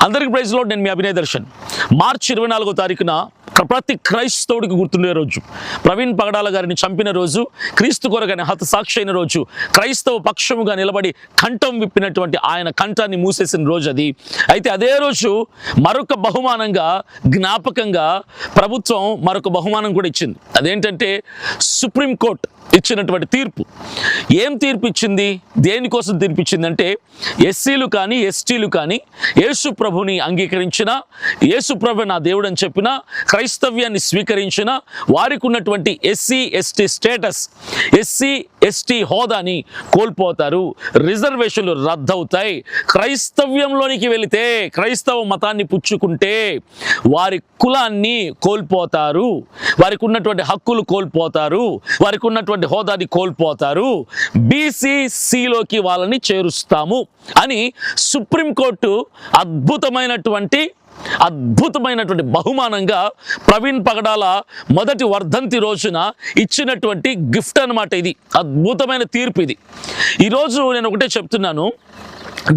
అందరికీ praise lord. నేను మీ అభినయ్ దర్శన్. మార్చి 24వ తారీఖున ప్రతి క్రైస్తవుడికి గుర్తుండే రోజు. ప్రవీణ్ పగడాల గారిని చంపిన రోజు, క్రీస్తు కొరకని హతసాక్షి అయిన రోజు, క్రైస్తవ పక్షముగా నిలబడి కంఠం విప్పినటువంటి ఆయన కంఠాన్ని మూసేసిన రోజు అది. అయితే అదే రోజు మరొక బహుమానంగా, జ్ఞాపకంగా ప్రభుత్వం మరొక బహుమానం కూడా ఇచ్చింది. అదేంటంటే సుప్రీంకోర్టు ఇచ్చినటువంటి తీర్పు. ఏం తీర్పు ఇచ్చింది, దేనికోసం తీర్పు ఇచ్చిందంటే, ఎస్సీలు కానీ ఎస్టీలు కానీ యేసు ప్రభుని అంగీకరించిన, యేసు ప్రభు నా దేవుడు అని చెప్పిన, క్రైస్తవ్యాన్ని స్వీకరించిన వారికి ఉన్నటువంటి SC ST status, SC ST హోదాని కోల్పోతారు. రిజర్వేషన్లు రద్దవుతాయి. క్రైస్తవ్యంలోనికి వెళితే, క్రైస్తవ మతాన్ని పుచ్చుకుంటే వారి కులాన్ని కోల్పోతారు, వారికి ఉన్నటువంటి హక్కులు కోల్పోతారు, వారికి ఉన్నటువంటి హోదాని కోల్పోతారు. బీసీసీలోకి వాళ్ళని చేరుస్తాము అని సుప్రీంకోర్టు అద్భుతమైనటువంటి బహుమానంగా ప్రవీణ్ పగడాల మొదటి వర్ధంతి రోజున ఇచ్చినటువంటి గిఫ్ట్ అన్నమాట. ఇది అద్భుతమైన తీర్పు. ఇది ఈరోజు నేను ఒకటే చెప్తున్నాను,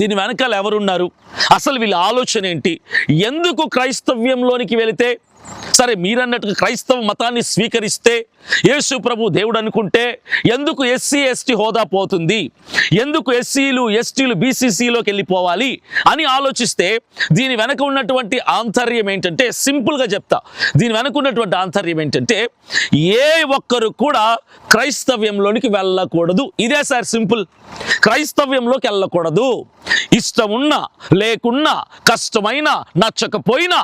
దీని వెనకాల ఎవరున్నారు, అసలు వీళ్ళ ఆలోచన ఏంటి, ఎందుకు క్రైస్తవ్యంలోనికి వెళితే, సరే మీరన్నట్టుగా క్రైస్తవ మతాన్ని స్వీకరిస్తే యేసు ప్రభు దేవుడు అనుకుంటే ఎందుకు ఎస్సీ ఎస్టీ హోదా పోతుంది, ఎందుకు ఎస్సీలు ఎస్టీలు బీసీసీలోకి వెళ్ళిపోవాలి అని ఆలోచిస్తే దీని వెనక ఉన్నటువంటి ఆంతర్యం ఏంటంటే, సింపుల్గా చెప్తా, దీని వెనక ఉన్నటువంటి ఆంతర్యం ఏంటంటే, ఏ ఒక్కరు కూడా క్రైస్తవ్యంలోనికి వెళ్ళకూడదు. ఇదే సార్ సింపుల్. క్రైస్తవ్యంలోకి వెళ్ళకూడదు. ఇష్టం ఉన్నా లేకున్నా, కష్టమైనా నచ్చకపోయినా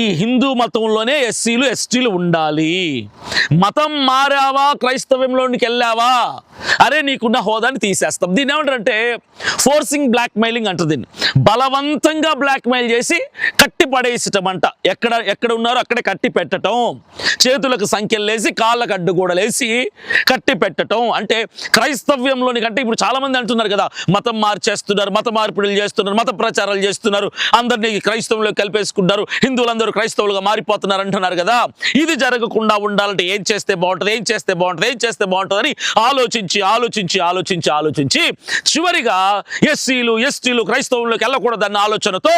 ఈ హిందూ మతంలోనే ఎస్సీలు ఎస్టీలు ఉండాలి. మతం మారావా, క్రైస్తవ్యంలోనికి వెళ్ళావా, అరే నీకున్న హోదాని తీసేస్తాం. దీన్ని ఏమంటారంటే ఫోర్సింగ్ బ్లాక్మెయిలింగ్ అంటారు. దీన్ని బలవంతంగా బ్లాక్మెయిల్ చేసి కట్టి పడేసటం అంట. ఎక్కడ ఉన్నారో అక్కడే కట్టి పెట్టడం, చేతులకు సంఖ్యలేసి కాళ్ళకు అడ్డుగూడలేసి కట్టి పెట్టడం. అంటే క్రైస్తవ్యంలోని కంటే ఇప్పుడు చాలామంది అంటున్నారు కదా, మతం మార్చేస్తున్నారు, మత మార్పిడులు చేస్తున్నారు, మత ప్రచారాలు చేస్తున్నారు, అందరినీ క్రైస్తవంలోకి కలిపేసుకుంటారు, హిందువులందరూ క్రైస్తవులుగా మారిపోతున్నారు అంటున్నారు కదా. ఇది జరగకుండా ఉండాలంటే ఏం చేస్తే బాగుంటుంది, ఏం చేస్తే బాగుంటుంది, ఏం చేస్తే బాగుంటుంది అని ఆలోచించి చివరిగా ఎస్సీలు ఎస్టీలు క్రైస్తవంలోకి వెళ్ళకూడదన్న ఆలోచనతో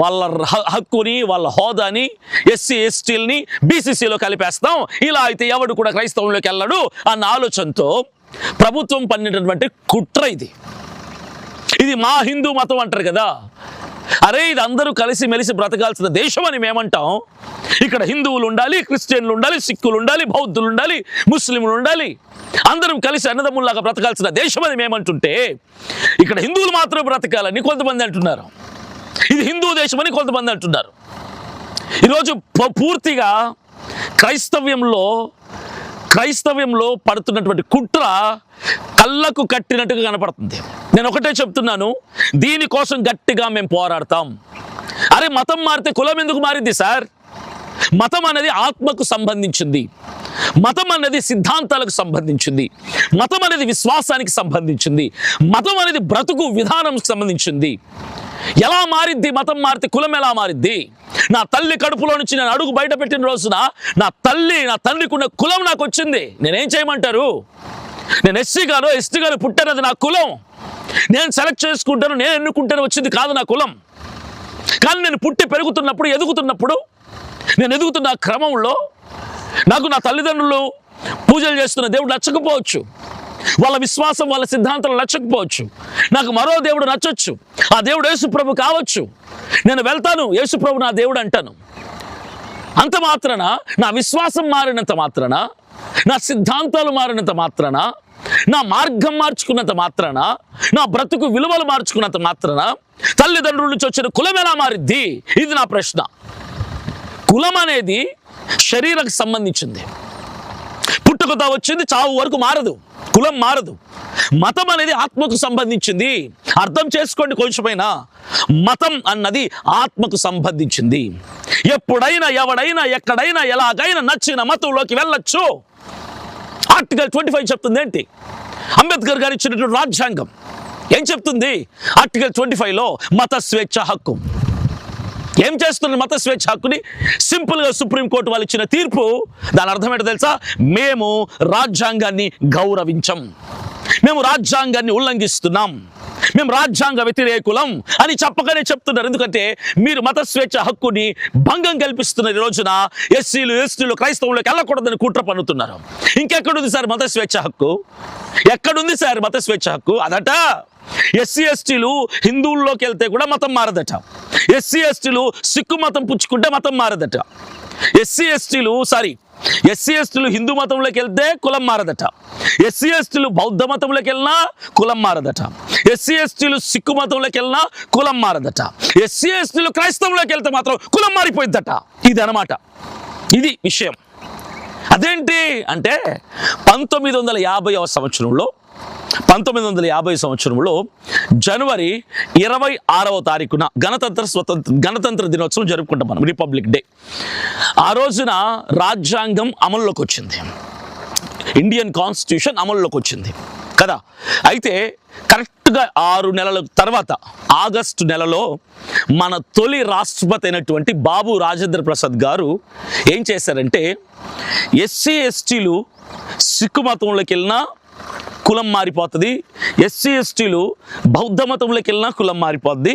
వాళ్ళ హక్కుని, వాళ్ళ హోదాని, ఎస్సీ ఎస్టీలని బీసీసీలో కలిపేస్తాం, ఇలా అయితే ఎవడు కూడా క్రైస్తవంలోకి వెళ్ళడు అన్న ఆలోచనతో ప్రభుత్వం పన్నినటువంటి కుట్ర ఇది. ఇది మా హిందూ మతం అంటారు కదా. అరే ఇది అందరూ కలిసి మెలిసి బ్రతకాల్సిన దేశం అని మేమంటాం. ఇక్కడ హిందువులు ఉండాలి, క్రిస్టియన్లు ఉండాలి, సిక్కులు ఉండాలి, బౌద్ధులు ఉండాలి, ముస్లింలు ఉండాలి, అందరం కలిసి అన్నదమ్ముల్లాగా బ్రతకాల్సిన దేశం అని మేమంటుంటే, ఇక్కడ హిందువులు మాత్రం బ్రతకాలని కొంతమంది అంటున్నారు, ఇది హిందూ దేశం అని కొంతమంది అంటున్నారు. ఈరోజు పూర్తిగా క్రైస్తవ్యంలో పడుతున్నటువంటి కుట్ర కళ్ళకు కట్టినట్టుగా కనపడుతుంది. నేను ఒకటే చెప్తున్నాను, దీనికోసం గట్టిగా మేము పోరాడతాం. అరే మతం మారితే కులం ఎందుకు మారింది సార్? మతం అనేది ఆత్మకు సంబంధించింది, మతం అనేది సిద్ధాంతాలకు సంబంధించింది, మతం అనేది విశ్వాసానికి సంబంధించింది, మతం అనేది బ్రతుకు విధానంకి సంబంధించింది. ఎలా మారిద్ది మతం మారితే? కులం ఎలా మారిద్ది? నా తల్లి కడుపులో నుంచి నేను అడుగు బయట పెట్టిన రోజున నా తండ్రికి ఉన్న కులం నాకు వచ్చింది. నేనేం చేయమంటారు? నేను ఎస్సీ గాను ఎస్టీ గాను పుట్టానది నా కులం. నేను సెలెక్ట్ చేసుకుంటాను, నేను ఎన్నుకుంటాను వచ్చింది కాదు నా కులం. కానీ నేను పుట్టి పెరుగుతున్నప్పుడు, నేను ఎదుగుతున్న క్రమంలో నాకు నా తల్లిదండ్రులు పూజలు చేస్తున్న దేవుడు నచ్చకపోవచ్చు, వాళ్ళ విశ్వాసం వాళ్ళ సిద్ధాంతాలు నచ్చకపోవచ్చు, నాకు మరో దేవుడు నచ్చొచ్చు, ఆ దేవుడు యేసు ప్రభు కావచ్చు. నేను వెళ్తాను, యేసు ప్రభు నా దేవుడు అంటాను. అంత మాత్రాన, నా విశ్వాసం మారినంత మాత్రాన, నా సిద్ధాంతాలు మారినంత మాత్రాన, నా మార్గం మార్చుకున్నంత మాత్రాన, నా బ్రతుకు విలువలు మార్చుకున్నంత మాత్రాన తల్లిదండ్రుల నుంచి వచ్చిన కులం ఎలా మారిద్ది? ఇది నా ప్రశ్న. కులం అనేది శరీరానికి సంబంధించింది, పుట్టుకతో వచ్చింది, చావు వరకు మారదు, కులం మారదు. మతం అనేది ఆత్మకు సంబంధించింది. అర్థం చేసుకోండి కొంచెమైనా, మతం అన్నది ఆత్మకు సంబంధించింది. ఎప్పుడైనా ఎవడైనా ఎక్కడైనా ఎలాగైనా నచ్చిన మతంలోకి వెళ్ళొచ్చు. ఆర్టికల్ 25 చెప్తుంది ఏంటి? అంబేద్కర్ గారు ఇచ్చినటువంటి రాజ్యాంగం ఏం చెప్తుంది? ఆర్టికల్ 25లో మత స్వేచ్ఛ హక్కు. ఏం చేస్తున్నారు మత స్వేచ్ఛ హక్కుని? సింపుల్గా సుప్రీంకోర్టు వాళ్ళు ఇచ్చిన తీర్పు, దాని అర్థం ఏంటో తెలుసా? మేము రాజ్యాంగాన్ని గౌరవించం, మేము రాజ్యాంగాన్ని ఉల్లంఘిస్తున్నాం, మేము రాజ్యాంగ వ్యతిరేకులం అని చెప్పగానే చెప్తున్నారు. ఎందుకంటే మీరు మత స్వేచ్ఛ హక్కుని భంగం కల్పిస్తున్నారు. ఈ రోజున ఎస్సీలు ఎస్టీలు క్రైస్తవులకు వెళ్ళకూడదని కుట్ర పన్నుతున్నారు. ఇంకెక్కడుంది సార్ మత స్వేచ్ఛ హక్కు? ఎక్కడుంది సార్ మత స్వేచ్ఛ హక్కు? అదట ఎస్సీ ఎస్టీలు హిందువుల్లోకి వెళ్తే కూడా మతం మారదట. ఎస్సీ ఎస్టీలు సిక్కు మతం పుచ్చుకుంటే మతం మారదట. ఎస్సీ ఎస్టీలు హిందూ మతంలోకి వెళ్తే కులం మారదట. ఎస్సీ ఎస్టీలు బౌద్ధ మతంలోకి వెళ్ళినా కులం మారదట. ఎస్సీ ఎస్టీలు సిక్కు మతంలోకి వెళ్ళినా కులం మారదట. ఎస్సీ ఎస్టీలు క్రైస్తవంలోకి వెళ్తే మాత్రం కులం మారిపోయిద్దట. ఇది అన్నమాట, ఇది విషయం. అదేంటి అంటే 1950 సంవత్సరంలో జనవరి 26వ తారీఖున గణతంత్ర దినోత్సవం జరుపుకుంటాం మనం, రిపబ్లిక్ డే. ఆ రోజున రాజ్యాంగం అమల్లోకి వచ్చింది, ఇండియన్ కాన్స్టిట్యూషన్ అమల్లోకి వచ్చింది కదా. అయితే కరెక్ట్గా 6 నెలల తర్వాత ఆగస్టు నెలలో మన తొలి రాష్ట్రపతి అయినటువంటి బాబు రాజేంద్ర ప్రసాద్ గారు ఏం చేశారంటే, ఎస్సీ ఎస్టీలు సిక్కు మతంలోకి వెళ్ళినా కులం మారిపోతుంది, ఎస్సీ ఎస్టీలు బౌద్ధ మతంలోకి వెళ్ళినా కులం మారిపోద్ది,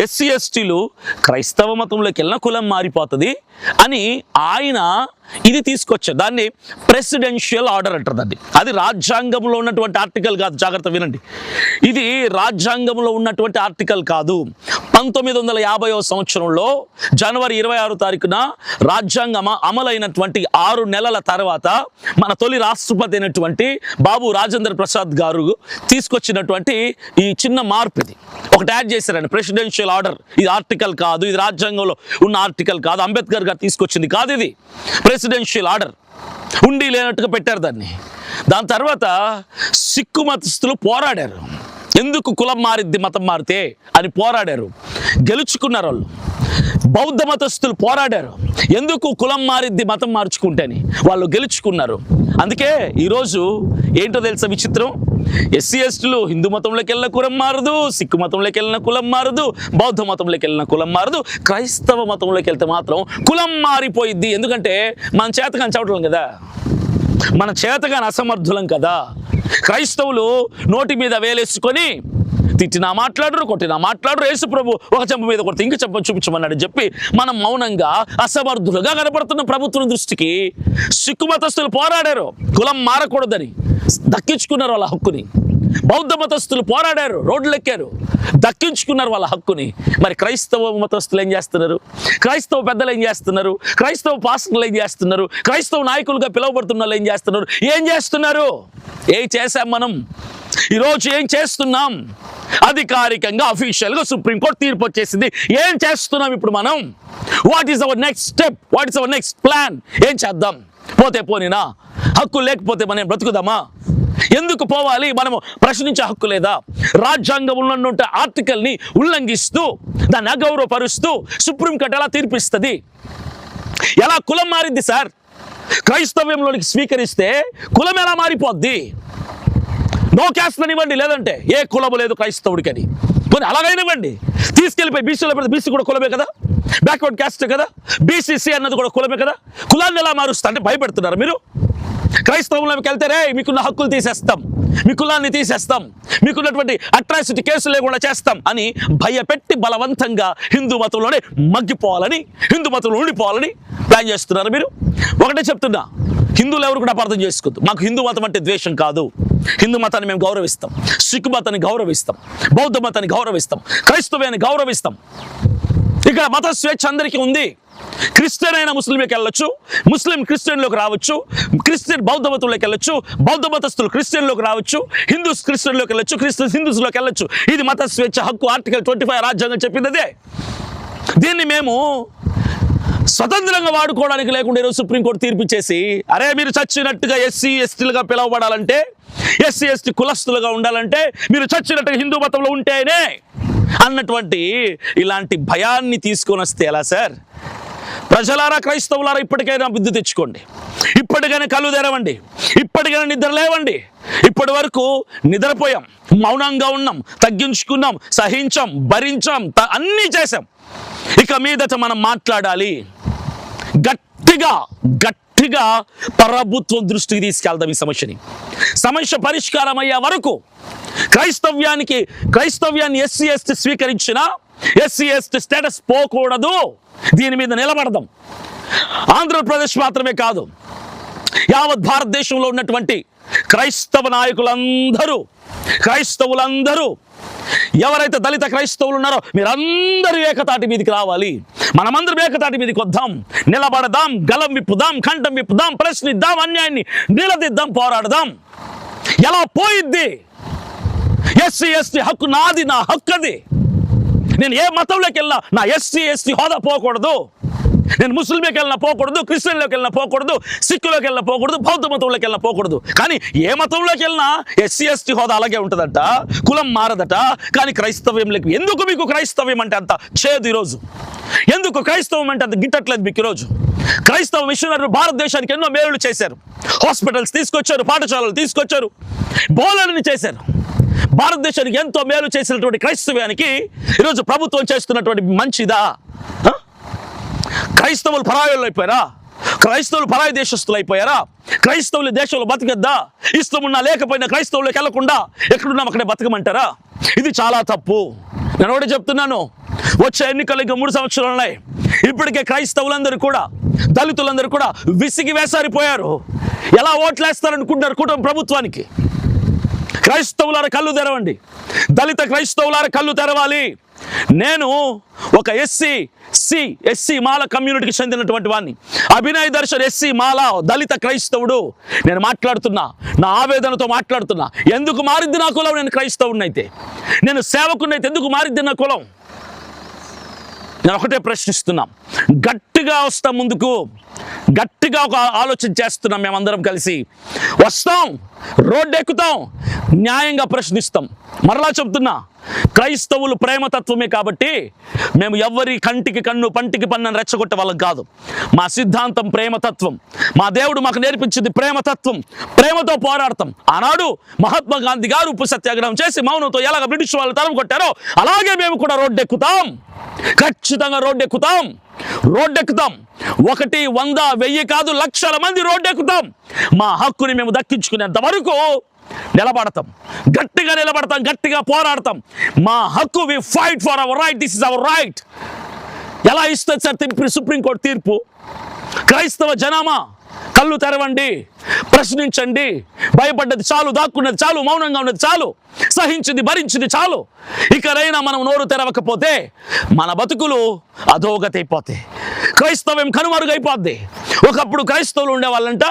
ఎస్సీ ఎస్టీలు క్రైస్తవ మతంలోకి వెళ్ళినా కులం మారిపోతుంది అని ఆయన ఇది తీసుకొచ్చారు. దాన్ని ప్రెసిడెన్షియల్ ఆర్డర్ అంటారు దాన్ని. అది రాజ్యాంగంలో ఉన్నటువంటి ఆర్టికల్ కాదు, జాగ్రత్త వినండి. ఇది రాజ్యాంగంలో ఉన్నటువంటి ఆర్టికల్ కాదు. 1950వ సంవత్సరంలో జనవరి 26వ తారీఖున రాజ్యాంగం అమలైనటువంటి 6 నెలల తర్వాత మన తొలి రాష్ట్రపతి అయినటువంటి బాబు రాజేంద్ర ప్రసాద్ గారు తీసుకొచ్చినటువంటి ఈ చిన్న మార్పు, ఇది ఒకటి యాడ్ చేశారండి, ప్రెసిడెన్షియల్ ఆర్డర్. ఇది ఆర్టికల్ కాదు, ఇది రాజ్యాంగంలో ఉన్న ఆర్టికల్ కాదు, అంబేద్కర్ గారు తీసుకొచ్చింది కాదు, ఇది ప్రెసిడెన్షియల్ ఆర్డర్. ఉండి లేనట్టుగా పెట్టారు దాన్ని. దాని తర్వాత సిక్కు మతస్థులు పోరాడారు, ఎందుకు కులం మారిద్ది మతం మారితే అని పోరాడారు, గెలుచుకున్నారు వాళ్ళు. బౌద్ధ మతస్థులు పోరాడారు, ఎందుకు కులం మారిద్ది మతం మార్చుకుంటేని, వాళ్ళు గెలుచుకున్నారు. అందుకే ఈరోజు ఏంటో తెలుసా విచిత్రం, ఎస్సీ ఎస్టీలు హిందూ మతంలోకి వెళ్ళిన కులం మారదు, సిక్కు మతంలోకి వెళ్ళిన కులం మారదు, బౌద్ధ మతంలోకి వెళ్ళిన కులం మారదు, క్రైస్తవ మతంలోకి వెళ్తే మాత్రం కులం మారిపోయిద్ది. ఎందుకంటే మన చేతగాని చవటం కదా, మన చేతగాని అసమర్థులం కదా. క్రైస్తవులు నోటి మీద వేలేసుకొని తిట్టినా మాట్లాడరు, కొట్టినా మాట్లాడరు. యేసు ప్రభు ఒక చెంప మీద కొడితే ఇంక చెంప చూపించమన్నాడు చెప్పి మనం మౌనంగా అసమర్థులుగా కనపడుతున్న ప్రభుత్వం దృష్టికి సిక్కు మతస్థులు పోరాడారు కులం మారకూడదని, దక్కించుకున్నారు వాళ్ళ హక్కుని. బౌద్ధ మతస్థులు పోరాడారు, రోడ్లెక్కారు, దక్కించుకున్నారు వాళ్ళ హక్కుని. మరి క్రైస్తవ మతస్థులు ఏం చేస్తున్నారు? క్రైస్తవ పెద్దలు ఏం చేస్తున్నారు? క్రైస్తవ పాస్టర్లు ఏం చేస్తున్నారు? క్రైస్తవ నాయకులుగా పిలువబడుతున్న వాళ్ళు ఏం చేస్తున్నారు? ఏం చేశాం మనం? ఈరోజు ఏం చేస్తున్నాం? అధికారికంగా అఫీషియల్గా సుప్రీంకోర్టు తీర్పు వచ్చేసింది. ఏం చేస్తున్నాం ఇప్పుడు మనం? What is our next step? What is our next plan? ఏం చేద్దాం? పోతే పోనినా, హక్కు లేకపోతే మనం బ్రతుకుదామా? ఎందుకు పోవాలి? మనము ప్రశ్నించే హక్కు లేదా? రాజ్యాంగంలో ఉన్న ఆర్టికల్ని ఉల్లంఘిస్తూ దాన్ని అగౌరవపరుస్తూ సుప్రీంకోర్టు ఎలా తీర్పిస్తుంది? ఎలా కులం మారింది సార్? క్రైస్తవ్యంలోనికి స్వీకరిస్తే కులం ఎలా మారిపోద్ది? నో క్యాస్ట్ అనివ్వండి, లేదంటే ఏ కులము లేదు క్రైస్తవుడికి అని కొన్ని అలాగైనావ్వండి. తీసుకెళ్ళిపోయి బీసీలో పెడితే బీసీ కూడా కులమే కదా, బ్యాక్వర్డ్ క్యాస్ట్ కదా, బీసీసీ అన్నది కూడా కులమే కదా. కులాన్ని ఎలా మారుస్తా అంటే భయపెడుతున్నారు మీరు. క్రైస్తవంలోకి వెళ్తే రే మీకున్న హక్కులు తీసేస్తాం, మీ కులాన్ని తీసేస్తాం, మీకున్నటువంటి అట్రాసిటీ కేసులు లేకుండా చేస్తాం అని భయపెట్టి బలవంతంగా హిందూ మతంలోనే మగ్గిపోవాలని, హిందూ మతంలో ఉండిపోవాలని ప్లాన్ చేస్తున్నారు మీరు. ఒకటే చెప్తున్నా, హిందువులు ఎవరు కూడా అపార్థం చేసుకోవద్దు. మాకు హిందూ మతం అంటే ద్వేషం కాదు. హిందూ మతాన్ని మేము గౌరవిస్తాం, సిక్కు మతాన్ని గౌరవిస్తాం, బౌద్ధ మతాన్ని గౌరవిస్తాం, క్రైస్తవ్యాన్ని గౌరవిస్తాం. ఇక్కడ మత స్వేచ్ఛ అందరికీ ఉంది. క్రిస్టియన్ అయిన ముస్లింకి వెళ్ళొచ్చు, ముస్లిం క్రిస్టియన్లోకి రావచ్చు, క్రిస్టియన్ బౌద్ధ మతంలోకి వెళ్ళొచ్చు, బౌద్ధ మతస్థులు క్రిస్టియన్లోకి రావచ్చు, హిందూస్ క్రిస్టియన్లోకి వెళ్ళొచ్చు, క్రిస్టియన్స్ హిందూస్లోకి వెళ్ళొచ్చు. ఇది మత స్వేచ్ఛ హక్కు. ఆర్టికల్ 25 రాజ్యాంగం చెప్పింది అదే. దీన్ని మేము స్వతంత్రంగా వాడుకోవడానికి లేకుండా ఈరోజు సుప్రీంకోర్టు తీర్పిచ్చేసి, అరే మీరు చచ్చినట్టుగా ఎస్సీ ఎస్టీలుగా పిలువబడాలంటే, ఎస్సీ ఎస్టీ కులస్తులుగా ఉండాలంటే మీరు చచ్చినట్టుగా హిందూ మతంలో ఉంటేనే అన్నటువంటి ఇలాంటి భయాన్ని తీసుకొని వస్తే ఎలా సార్? ప్రజలారా, క్రైస్తవులారా, ఇప్పటికైనా బుద్ధి తెచ్చుకోండి, ఇప్పటికైనా కళ్ళు తెరవండి, ఇప్పటికైనా నిద్ర లేవండి. ఇప్పటి వరకు నిద్రపోయాం, మౌనంగా ఉన్నాం, తగ్గించుకున్నాం, సహించాం, భరించాం, అన్నీ చేశాం. ఇక మీదట మనం మాట్లాడాలి, గట్టిగా ప్రభుత్వం దృష్టికి తీసుకెళ్దాం ఈ సమస్యని. సమస్య పరిష్కారం అయ్యే వరకు క్రైస్తవ్యాన్ని ఎస్సీ ఎస్టీ స్వీకరించిన ఎస్సీ ఎస్టీ స్టేటస్ పోకూడదు. దీని మీద నిలబడదాం. ఆంధ్రప్రదేశ్ మాత్రమే కాదు, యావత్ భారతదేశంలో ఉన్నటువంటి క్రైస్తవులందరూ ఎవరైతే దళిత క్రైస్తవులు ఉన్నారో మీరందరూ ఏకతాటి మీదకి రావాలి. మనమందరం ఏకతాటి మీదకి వద్దాం, నిలబడదాం, గలం విప్పుదాం, కంఠం విప్పుదాం, ప్రశ్నిద్దాం, అన్యాయాన్ని నిలదీద్దాం, పోరాడదాం. ఎలా పోయిద్ది? ఎస్సీ ఎస్టీ హక్కు నాది, నా హక్కు అది. నేను ఏ మతంలోకి వెళ్ళినా నా ఎస్సీ ఎస్టీ హోదా పోకూడదు. నేను ముస్లింలోకి వెళ్ళినా పోకూడదు, క్రిస్టియన్లోకి వెళ్ళినా పోకూడదు, సిక్కులోకి వెళ్ళినా పోకూడదు, బౌద్ధ మతంలోకి వెళ్ళినా పోకూడదు. కానీ ఏ మతంలోకి వెళ్ళినా ఎస్సీ ఎస్టీ హోదా అలాగే ఉంటుందట, కులం మారదట. కానీ క్రైస్తవ్యంలోకి ఎందుకు మీకు క్రైస్తవ్యం అంటే అంత చేదు ఈరోజు? ఎందుకు క్రైస్తవం అంటే అంత గిట్టట్లేదు మీకు ఈరోజు? క్రైస్తవ మిషనరీలు భారతదేశానికి ఎన్నో మేలులు చేశారు. హాస్పిటల్స్ తీసుకొచ్చారు, పాఠశాలలు తీసుకొచ్చారు, బోలెడన్ని చేశారు. భారతదేశానికి ఎంతో మేలు చేసినటువంటి క్రైస్తవ్యానికి ఈరోజు ప్రభుత్వం చేస్తున్నటువంటి మంచిదా? క్రైస్తవులు పరాయులు అయిపోయారా? క్రైస్తవులు పరాయి దేశస్తులు అయిపోయారా? క్రైస్తవులు దేశంలో బతికద్దా? ఇష్టం ఉన్నా లేకపోయినా క్రైస్తవులకు వెళ్లకుండా ఎక్కడున్నాం అక్కడే బతకమంటారా? ఇది చాలా తప్పు. నేను ఒకటి చెప్తున్నాను, వచ్చే ఎన్నికలు ఇంకా 3 సంవత్సరాలు ఉన్నాయి. ఇప్పటికే క్రైస్తవులందరూ కూడా, దళితులందరూ కూడా విసిగి వేసారిపోయారు. ఎలా ఓట్లేస్తారనుకుంటున్నారు కుటుంబ ప్రభుత్వానికి? క్రైస్తవులారా కళ్ళు తెరవండి, దళిత క్రైస్తవులారా కళ్ళు తెరవాలి. నేను ఒక ఎస్సీ మాల కమ్యూనిటీకి చెందినటువంటి వాడిని, అభినయ్ దర్శన్ ఎస్సీ మాల దళిత క్రైస్తవుడు. నేను మాట్లాడుతున్నా, నా ఆవేదనతో మాట్లాడుతున్నా. ఎందుకు మారిద్ది నా కులం? నేను క్రైస్తవుడినైతే, నేను సేవకుడినైతే ఎందుకు మారిద్ది నా కులం? నేను ఒకటే ప్రశ్నిస్తున్నా. గట్టిగా వస్తాం ముందుకు, గట్టిగా ఒక ఆలోచన చేస్తున్నాం. మేమందరం కలిసి వస్తాం, రోడ్డు ఎక్కుతాం, న్యాయంగా ప్రశ్నిస్తాం. మరలా చెప్తున్నా, క్రైస్తవులు ప్రేమతత్వమే కాబట్టి మేము ఎవరి కంటికి కన్ను పంటికి పన్నని రెచ్చగొట్టే వాళ్ళం కాదు. మా సిద్ధాంతం ప్రేమతత్వం. మా దేవుడు మాకు నేర్పించింది ప్రేమతత్వం. ప్రేమతో పోరాడతాం. ఆనాడు మహాత్మా గాంధీ గారు ఉప్పు సత్యాగ్రహం చేసి మౌనంతో ఎలాగ బ్రిటిష్ వాళ్ళు తరం కొట్టారో అలాగే మేము కూడా రోడ్డు ఎక్కుతాం. ఖచ్చితంగా రోడ్డు ఎక్కుతాం. 1, 100, 1000 కాదు, లక్షల మంది రోడ్డు ఎక్కుతాం. మా హక్కుని మేము దక్కించుకునేంత వరకు నిలబడతాం, గట్టిగా నిలబడతాం, గట్టిగా పోరాడతాం. మా హక్కు, we fight for our right, this is our right. ఎలా ఇస్తుంది సార్ సుప్రీంకోర్టు తీర్పు? క్రైస్తవ జనామా కళ్ళు తెరవండి, ప్రశ్నించండి. భయపడ్డది చాలు, దాక్కున్నది చాలు, మౌనంగా ఉన్నది చాలు, సహించింది భరించింది చాలు. ఇకనైనా మనం నోరు తెరవకపోతే మన బతుకులు అధోగతి అయిపోతాయి, క్రైస్తవం కనుమరుగైపోద్ది. ఒకప్పుడు క్రైస్తవులు ఉండేవాళ్ళంట,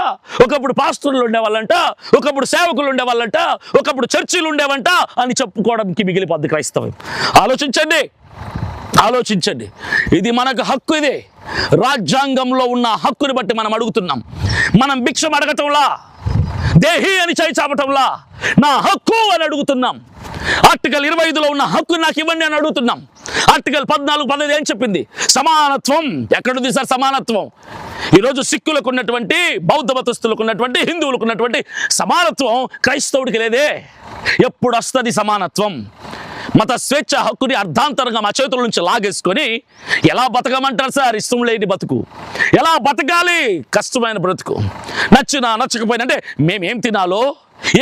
ఒకప్పుడు పాస్టర్లు ఉండేవాళ్ళంట, ఒకప్పుడు సేవకులు ఉండేవాళ్ళంట, ఒకప్పుడు చర్చిలు ఉండేవంట అని చెప్పుకోవడానికి మిగిలిపోద్ది క్రైస్తవం. ఆలోచించండి. ఇది మనకు హక్కు. ఇది రాజ్యాంగంలో ఉన్న హక్కుని బట్టి మనం అడుగుతున్నాం. మనం భిక్షం అడగటంలా, దేహి అని చేయి చాపటంలా, నా హక్కు అని అడుగుతున్నాం. ఆర్టికల్ 25లో ఉన్న హక్కు నాకు ఇవ్వండి అని అడుగుతున్నాం. ఆర్టికల్ 14, 15 ఏం చెప్పింది? సమానత్వం. ఎక్కడుంది సార్ సమానత్వం? ఈరోజు సిక్కులకు ఉన్నటువంటి, బౌద్ధ మతస్థులకు ఉన్నటువంటి, హిందువులకు ఉన్నటువంటి సమానత్వం క్రైస్తవుడికి లేదే. ఎప్పుడు వస్తుంది సమానత్వం? మత స్వేచ్ఛ హక్కుని అర్ధాంతరంగా మా చేతుల నుంచి లాగేసుకొని ఎలా బతకమంటారు సార్? ఇష్టం లేని బతుకు ఎలా బతకాలి? కష్టమైన బ్రతుకు. నచ్చినా నచ్చకపోయినా అంటే మేమేం తినాలో,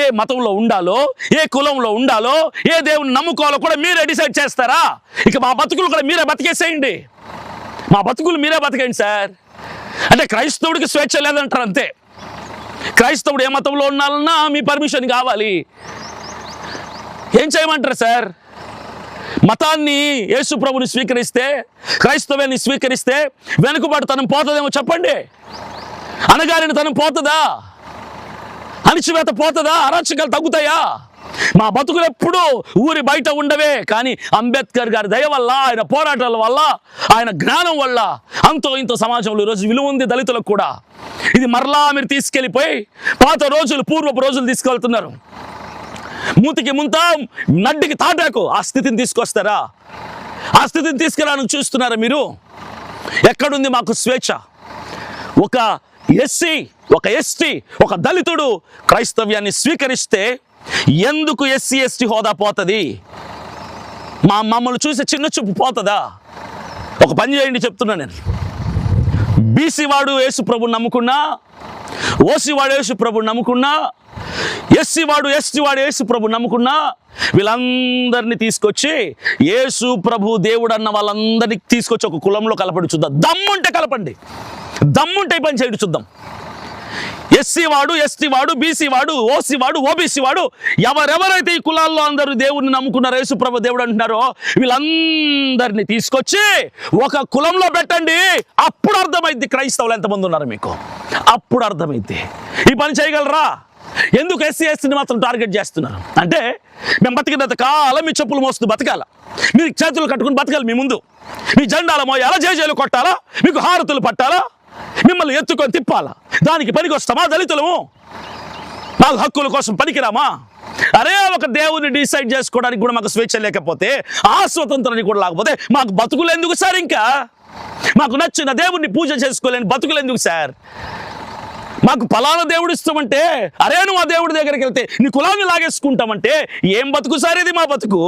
ఏ మతంలో ఉండాలో, ఏ కులంలో ఉండాలో, ఏ దేవుని నమ్ముకోవాలో కూడా మీరే డిసైడ్ చేస్తారా? ఇక మా బతుకులు కూడా మీరే బతికేసేయండి, మా బతుకులు మీరే బతకండి సార్. అంటే క్రైస్తవుడికి స్వేచ్ఛ లేదంటారు అంతే. క్రైస్తవుడు ఏ మతంలో ఉండాలన్నా మీ పర్మిషన్ కావాలి. ఏం చేయమంటారు సార్? మతాన్ని, యేసు ప్రభుని స్వీకరిస్తే, క్రైస్తవాన్ని స్వీకరిస్తే వెనుకబడితనం పోతుందేమో చెప్పండి. అణగారినతనం పోతుందా? అణిచివేత పోతుందా? అరాచకాలు తగ్గుతాయా? మా బతుకులు ఎప్పుడు ఊరి బయట ఉండవే. కానీ అంబేద్కర్ గారి దయ వల్ల, ఆయన పోరాటాల వల్ల, ఆయన జ్ఞానం వల్ల అంతో ఇంతో సమాజంలో ఈరోజు విలువ ఉంది దళితులకు కూడా. ఇది మరలా మీరు తీసుకెళ్ళిపోయి పాత రోజులు, పూర్వపు రోజులు తీసుకెళ్తున్నారు. మూతికి ముంత, నడ్డికి తాటాకు, ఆ స్థితిని తీసుకొస్తారా? ఆ స్థితిని తీసుకురానికి చూస్తున్నారా మీరు? ఎక్కడుంది మాకు స్వేచ్ఛ? ఒక ఎస్సీ, ఒక ఎస్టీ, ఒక దళితుడు క్రైస్తవ్యాన్ని స్వీకరిస్తే ఎందుకు ఎస్సీ ఎస్టీ హోదా పోతుంది? మమ్మల్ని చూసి చిన్న చూపు పోతుందా? ఒక పని చేయండి చెప్తున్నా నేను. బీసీ వాడు యేసు ప్రభుని నమ్ముకున్నా, ఓసీ వాడు యేసు ప్రభుని నమ్ముకున్నా, ఎస్సీ వాడు యేసు ప్రభు నమ్ముకున్నా వీళ్ళందరినీ తీసుకొచ్చి యేసు ప్రభు దేవుడు అన్న వాళ్ళందరినీ తీసుకొచ్చి ఒక కులంలో కలపడి చూద్దాం. దమ్ముంటే కలపండి, దమ్ముంటే పని చేయడు చూద్దాం. ఎస్సీ వాడు, ఎస్టీ వాడు, బీసీ వాడు, ఓసీ వాడు, ఓబీసీ వాడు, ఎవరెవరైతే ఈ కులాల్లో అందరూ దేవుడిని నమ్ముకున్నారో, యేసు ప్రభు దేవుడు అంటున్నారో, వీళ్ళందరినీ తీసుకొచ్చి ఒక కులంలో పెట్టండి. అప్పుడు అర్థమైంది క్రైస్తవులు ఎంతమంది ఉన్నారు మీకు, అప్పుడు అర్థమైంది. ఈ పని చేయగలరా? ఎందుకు ఎస్సీని మాత్రం టార్గెట్ చేస్తున్నారు అంటే, మేము బతికినంత కాలం మీ చెప్పులు మోస్తూ బతకాల, మీరు చేతులు కట్టుకుని బతకాలి, మీ ముందు మీ జెండాల మోయాలా, జేజేలు కొట్టాలా, మీకు హారతులు పట్టాలా, మిమ్మల్ని ఎత్తుకొని తిప్పాలా? దానికి పనికి వస్తామా? దళితులము మాకు హక్కుల కోసం పనికిరామా? అరే, ఒక దేవుని డిసైడ్ చేసుకోవడానికి కూడా మాకు స్వేచ్ఛ లేకపోతే, ఆ స్వతంత్రాన్ని కూడా లేకపోతే మాకు బతుకులు ఎందుకు సార్? ఇంకా మాకు నచ్చిన దేవుణ్ణి పూజ చేసుకోలేని బతుకులు ఎందుకు సార్? మాకు ఫలానా దేవుడు ఇస్తామంటే, అరే నువ్వు ఆ దేవుడి దగ్గరికి వెళ్తే నీ కులాన్ని లాగేసుకుంటామంటే ఏం బతుకు సార్ ఇది? మా బతుకు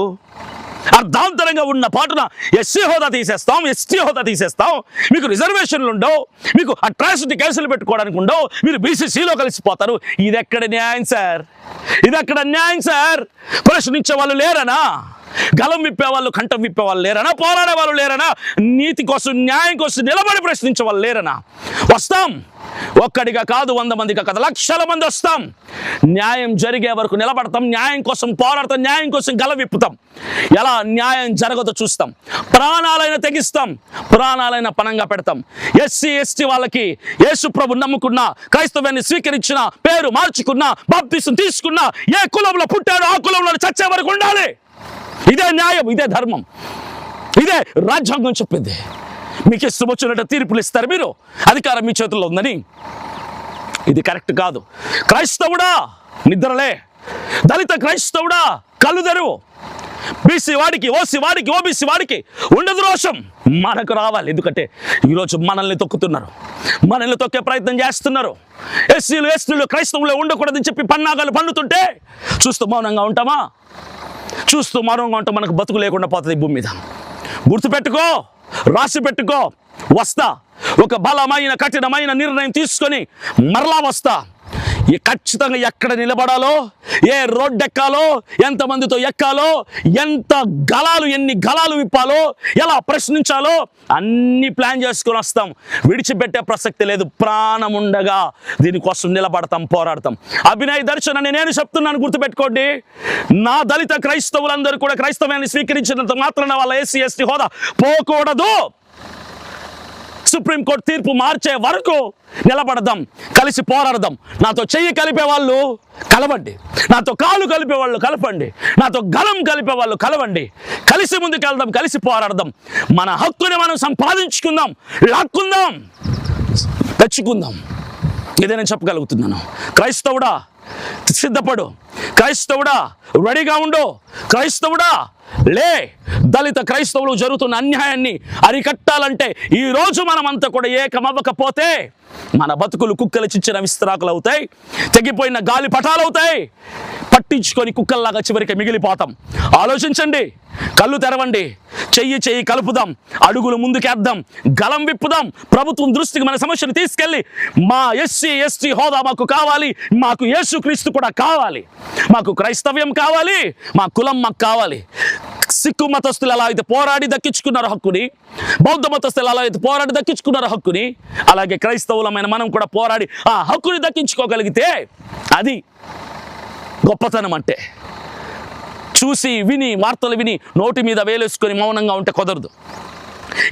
అర్ధాంతరంగా ఉన్న పాటున ఎస్సీ హోదా తీసేస్తాం, ఎస్టీ హోదా తీసేస్తాం, మీకు రిజర్వేషన్లు ఉండవు, మీకు అట్రాసిటీ కేసులు పెట్టుకోవడానికి ఉండవు, మీరు బీసీసీలో కలిసిపోతారు. ఇది ఎక్కడ న్యాయం సార్? ఇది ఎక్కడ న్యాయం సార్? ప్రశ్నించే వాళ్ళు లేరనా? గలం విప్పేవాళ్ళు, కంఠం విప్పేవాళ్ళు లేరనా? పోరాడే వాళ్ళు లేరనా? నీతి కోసం, న్యాయం కోసం నిలబడి ప్రశ్నించే వాళ్ళు లేరనా? వస్తాం, ఒక్కడిగా కాదు, 100 మందిగా కాదు, లక్షల మంది వస్తాం. న్యాయం జరిగే వరకు నిలబడతాం, న్యాయం కోసం పోరాడతాం, న్యాయం కోసం గల విప్పుతాం. ఎలా న్యాయం జరగదో చూస్తాం, ప్రాణాలైనా తెగిస్తాం, ప్రాణాలైనా పణంగా పెడతాం. ఎస్సీ ఎస్టీ వాళ్ళకి యేసు ప్రభు నమ్ముకున్న, క్రైస్తవాన్ని స్వీకరించిన, పేరు మార్చుకున్న, బాప్తిసం తీసుకున్న, ఏ కులంలో పుట్టాడో ఆ కులంలో చచ్చే వరకు ఉండాలి. ఇదే న్యాయం, ఇదే ధర్మం, ఇదే రాజ్యాంగం చెప్పింది. మీకు ఇష్టం వచ్చినట్టు తీర్పులు ఇస్తారు మీరు, అధికారం మీ చేతుల్లో ఉందని. ఇది కరెక్ట్ కాదు. క్రైస్తవుడా నిద్రలే, దళిత క్రైస్తవుడా కళ్ళు తెరువు. బీసీ వాడికి, ఓసీ వాడికి, ఓబీసీ వాడికి ఉండదు రోషం, మనకు రావాలి. ఎందుకంటే ఈరోజు మనల్ని తొక్కుతున్నారు, మనల్ని తొక్కే ప్రయత్నం చేస్తున్నారు. ఎస్సీలు ఎస్టీలు క్రైస్తవులు ఉండకూడదని చెప్పి పన్నాగాలు పన్నుతుంటే చూస్తూ మౌనంగా ఉంటామా? చూస్తూ మౌనంగా ఉంటాం, మనకు బతుకు లేకుండా పోతుంది భూమి మీద. గుర్తుపెట్టుకో, రాసి పెట్టుకో, వస్తా. ఒక బలమైన కఠినమైన నిర్ణయం తీసుకొని మరలా వస్తా. ఖచ్చితంగా ఎక్కడ నిలబడాలో, ఏ రోడ్డు ఎక్కాలో, ఎంతమందితో ఎక్కాలో, ఎంత గలాలు, ఎన్ని గలాలు విప్పాలో, ఎలా ప్రశ్నించాలో అన్ని ప్లాన్ చేసుకొని వస్తాం. విడిచిపెట్టే ప్రసక్తి లేదు. ప్రాణం ఉండగా దీనికోసం నిలబడతాం, పోరాడతాం. అభినయ దర్శన్ అని నేను చెప్తున్నాను, గుర్తుపెట్టుకోండి. నా దళిత క్రైస్తవులందరూ కూడా క్రైస్తవాన్ని స్వీకరించినంత మాత్రాన వాళ్ళ ఎస్సీ ఎస్టీ హోదా పోకూడదు. సుప్రీంకోర్టు తీర్పు మార్చే వరకు నిలబడదాం, కలిసి పోరాడదాం. నాతో చెయ్యి కలిపే వాళ్ళు కలవండి, నాతో కాలు కలిపే వాళ్ళు కలపండి, నాతో గలం కలిపే వాళ్ళు కలవండి. కలిసి ముందుకెళ్దాం, కలిసి పోరాడదాం. మన హక్కుని మనం సంపాదించుకుందాం, లాక్కుందాం, తెచ్చుకుందాం. ఇదే నేను చెప్పగలుగుతున్నాను. క్రైస్తవుడా సిద్ధపడు, క్రైస్తవుడా రెడీగా ఉండు, క్రైస్తవుడా లే. దళిత క్రైస్తవులు జరుగుతున్న అన్యాయాన్ని అరికట్టాలంటే ఈరోజు మనమంతా కూడా ఏకమవ్వకపోతే మన బతుకులు కుక్కలు చిచ్చిన విస్తరాకులు అవుతాయి, తెగిపోయిన గాలి పటాలు అవుతాయి. పట్టించుకొని కుక్కల్లాగా చివరికి మిగిలిపోతాం. ఆలోచించండి, కళ్ళు తెరవండి, చెయ్యి కలుపుదాం, అడుగులు ముందుకేద్దాం, గలం విప్పుదాం. ప్రభుత్వం దృష్టికి మన సమస్యను తీసుకెళ్ళి, మా ఎస్సీ ఎస్టీ హోదా మాకు కావాలి, మాకు యేసుక్రీస్తు కూడా కావాలి, మాకు క్రైస్తవ్యం కావాలి, మా కులం మాకు కావాలి. సిక్కు మతస్థులు ఎలా అయితే పోరాడి దక్కించుకున్నారు హక్కుని, బౌద్ధ మతస్థులు ఎలా అయితే పోరాడి దక్కించుకున్నారు హక్కుని, అలాగే క్రైస్తవులమైన మనం కూడా పోరాడి ఆ హక్కుని దక్కించుకోగలిగితే అది గొప్పతనం. అంటే చూసి విని, వార్తలు విని నోటి మీద వేలేసుకొని మౌనంగా ఉంటే కుదరదు.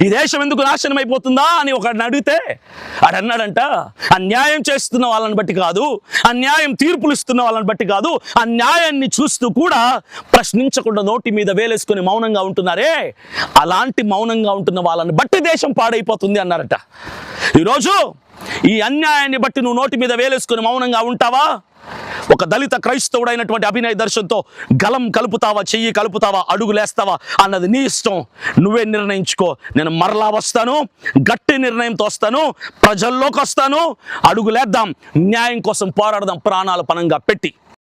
ఈ దేశం ఎందుకు నాశనం అయిపోతుందా అని ఒకడిని అడిగితే అన్నాడంట, అన్యాయం చేస్తున్న వాళ్ళని బట్టి కాదు, అన్యాయం తీర్పులు ఇస్తున్న వాళ్ళని బట్టి కాదు, అన్యాయాన్ని చూస్తూ కూడా ప్రశ్నించకుండా నోటి మీద వేలేసుకొని మౌనంగా ఉంటున్నారే, అలాంటి మౌనంగా ఉంటున్న వాళ్ళని బట్టి దేశం పాడైపోతుంది అన్నారట. ఈరోజు ఈ అన్యాయాన్ని బట్టి నువ్వు నోటి మీద వేలేసుకొని మౌనంగా ఉంటావా? ఒక దళిత క్రైస్తవుడైనటువంటి అభినయ దర్శన్తో గలం కలుపుతావా, చెయ్యి కలుపుతావా, అడుగులేస్తావా అన్నది నీ ఇష్టం, నువ్వే నిర్ణయించుకో. నేను మరలా వస్తాను, గట్టి నిర్ణయంతో వస్తాను, ప్రజల్లోకి వస్తాను, అడుగులేద్దాం, న్యాయం కోసం పోరాడదాం, ప్రాణాలు పణంగా పెట్టి.